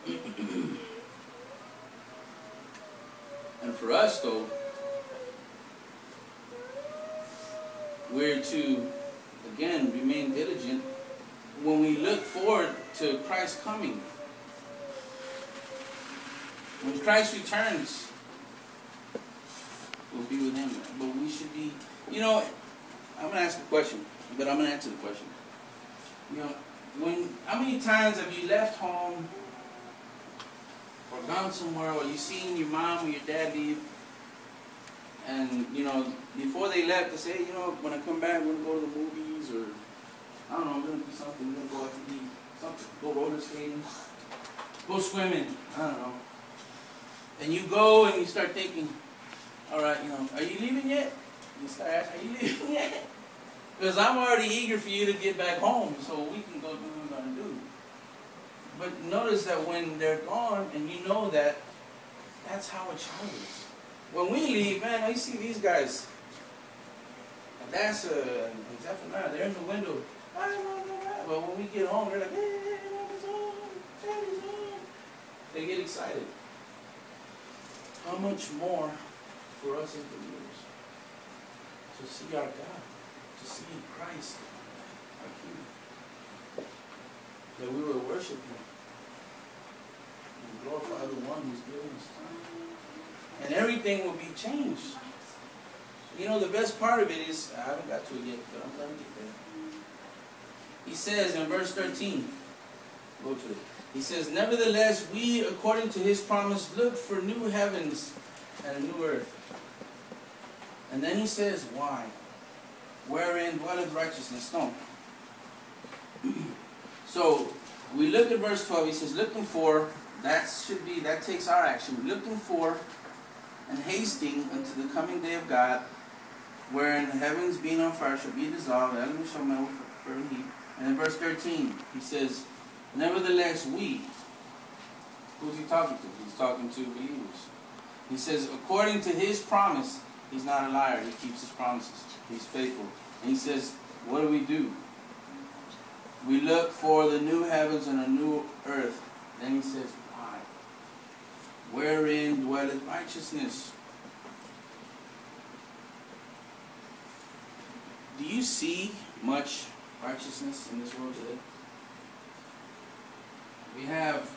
And for us, though, we're to, again, remain diligent when we look forward to Christ coming. When Christ returns, we'll be with Him. But we should be, I'm going to ask a question, but I'm going to answer the question. How many times have you left home or gone somewhere, or you seen your mom or your dad leave, and, before they left, they say, when I come back, we're going to go to the movies, or, I don't know, we're going to do something, we're going to go out to eat, something, go roller skating, go swimming, I don't know. And you go and you start thinking, all right, are you leaving yet? You start asking, are you leaving yet? Because I'm already eager for you to get back home so we can go do what we're going to do. But notice that when they're gone, and you know that, that's how a child is. When we leave, man, you see these guys. Adassa and Zephaniah, they're in the window. But when we get home, they're like, hey, Daddy's home, Daddy's home. They get excited. How much more for us as believers to see our God, to see Christ, our King, that we will worship Him and glorify the one who's given us time. And everything will be changed. The best part of it is, I haven't got to it yet, but I'm going to get there. He says in verse 13, go to it. He says, nevertheless, we, according to His promise, look for new heavens and a new earth. And then he says, why? Wherein dwelleth righteousness? No. So, we look at verse 12. He says, looking for, that takes our action. Looking for and hasting unto the coming day of God, wherein the heavens being on fire shall be dissolved, the elements shall melt with fervent heat. And in verse 13, he says, nevertheless, we. Who's he talking to? He's talking to believers. He says, according to His promise, He's not a liar. He keeps His promises. He's faithful. And he says, what do? We look for the new heavens and a new earth. Then he says, why? Wherein dwelleth righteousness? Do you see much righteousness in this world today? We have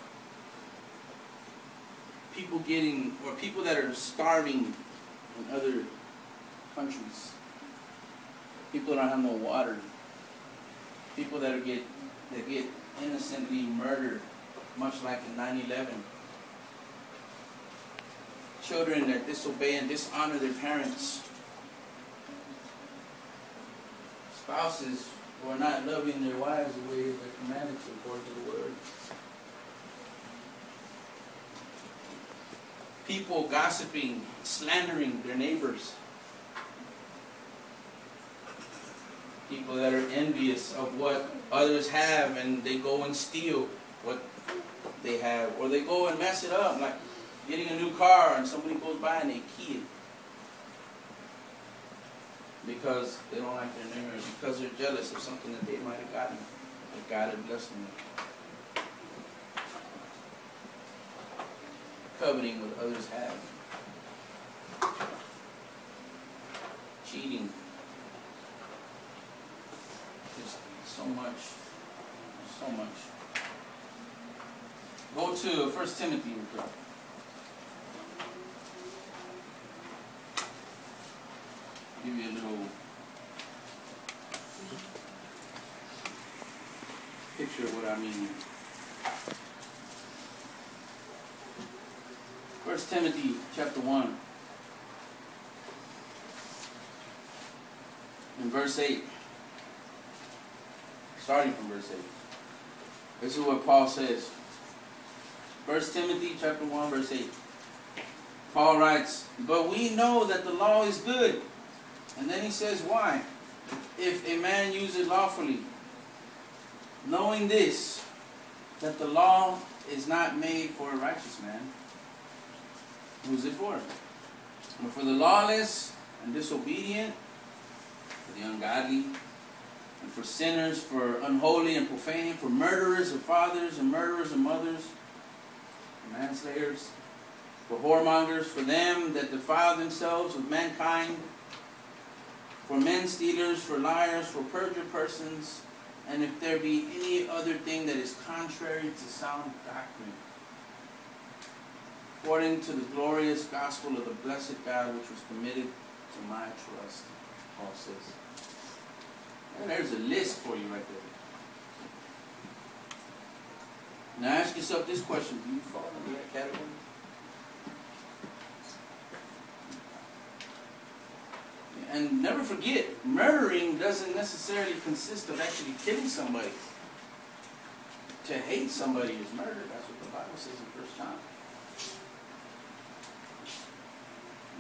people that are starving in other countries. People that don't have no water. People that get innocently murdered, much like in 9/11. Children that disobey and dishonor their parents. Spouses who are not loving their wives the way they're commanded to according to the Word. People gossiping, slandering their neighbors. People that are envious of what others have and they go and steal what they have. Or they go and mess it up, like getting a new car and somebody goes by and they key it. Because they don't like their neighbor, because they're jealous of something that they might have gotten, that God had blessed them with. Coveting what others have. Cheating. Just so much. So much. Go to 1 Timothy real quick. Give you a little picture of what I mean. 1 Timothy chapter 1 in verse 8. Starting from verse 8. This is what Paul says. 1 Timothy chapter 1 verse 8. Paul writes, but we know that the law is good. And then he says, why? If a man use it lawfully, knowing this, that the law is not made for a righteous man, who is it for? But for the lawless and disobedient, for the ungodly, and for sinners, for unholy and profane, for murderers of fathers and murderers of mothers, for manslayers, for whoremongers, for them that defile themselves with mankind, for men stealers, for liars, for perjured persons, and if there be any other thing that is contrary to sound doctrine, according to the glorious gospel of the blessed God, which was committed to my trust, Paul says. And there's a list for you right there. Now ask yourself this question: do you fall into that category? And never forget, murdering doesn't necessarily consist of actually killing somebody. To hate somebody is murder. That's what the Bible says in 1 John.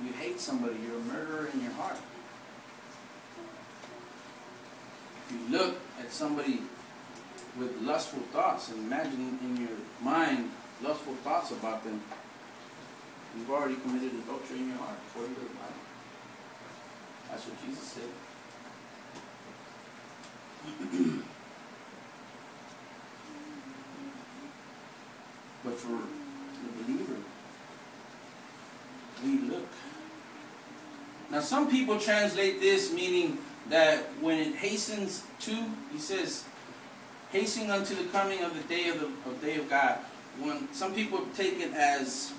You hate somebody, you're a murderer in your heart. If you look at somebody with lustful thoughts and imagine in your mind lustful thoughts about them, you've already committed adultery in your heart according to the Bible. That's what Jesus said. But for the believer, we look. Now some people translate this meaning that when it hastens to, he says, hastening unto the coming of the day of God. When some people take it as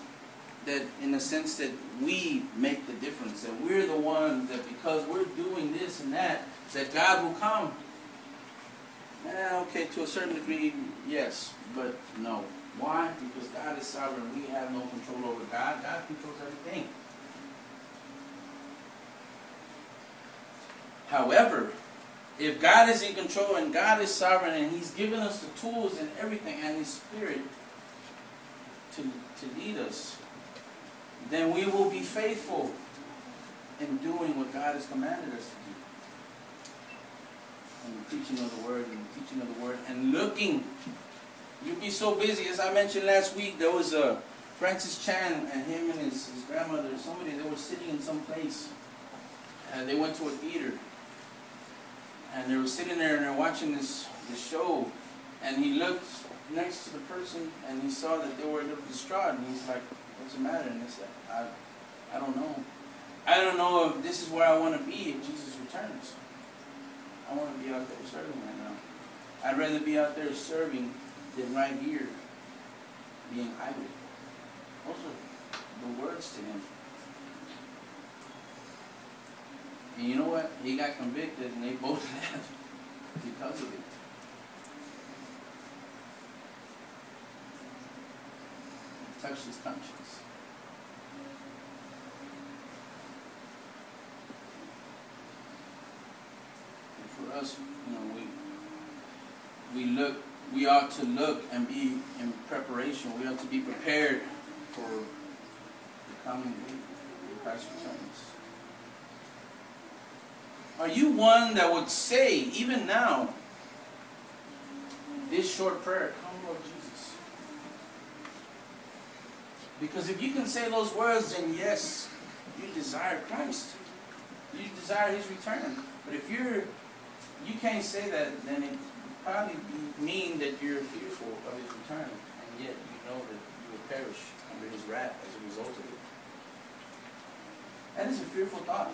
that in the sense that we make the difference, that we're the ones that because we're doing this and that God will come. Okay, to a certain degree, yes, but no. Why? Because God is sovereign. We have no control over God. God controls everything. However, if God is in control and God is sovereign and He's given us the tools and everything and His Spirit to lead us, then we will be faithful in doing what God has commanded us to do. And the teaching of the Word and the teaching of the Word and looking. You'll be so busy. As I mentioned last week, there was Francis Chan and him and his grandmother, somebody, they were sitting in some place. And they went to a theater. And they were sitting there and they're watching this show. And he looked next to the person and he saw that they were a little distraught. And he's like, what's the matter? And they said, I don't know. I don't know if this is where I want to be if Jesus returns. I want to be out there serving right now. I'd rather be out there serving than right here being idle. Those are the words to him. And you know what? He got convicted and they both left because of it. It touched his conscience. And for us, you know, we ought to look and be in preparation. We ought to be prepared for the coming week when Christ returns. Are you one that would say, even now, this short prayer, come Lord Jesus? Because if you can say those words, then yes, you desire Christ. You desire His return. But if you can't say that, then it probably mean that you're fearful of His return, and yet you know that you will perish under His wrath as a result of it. That is a fearful thought.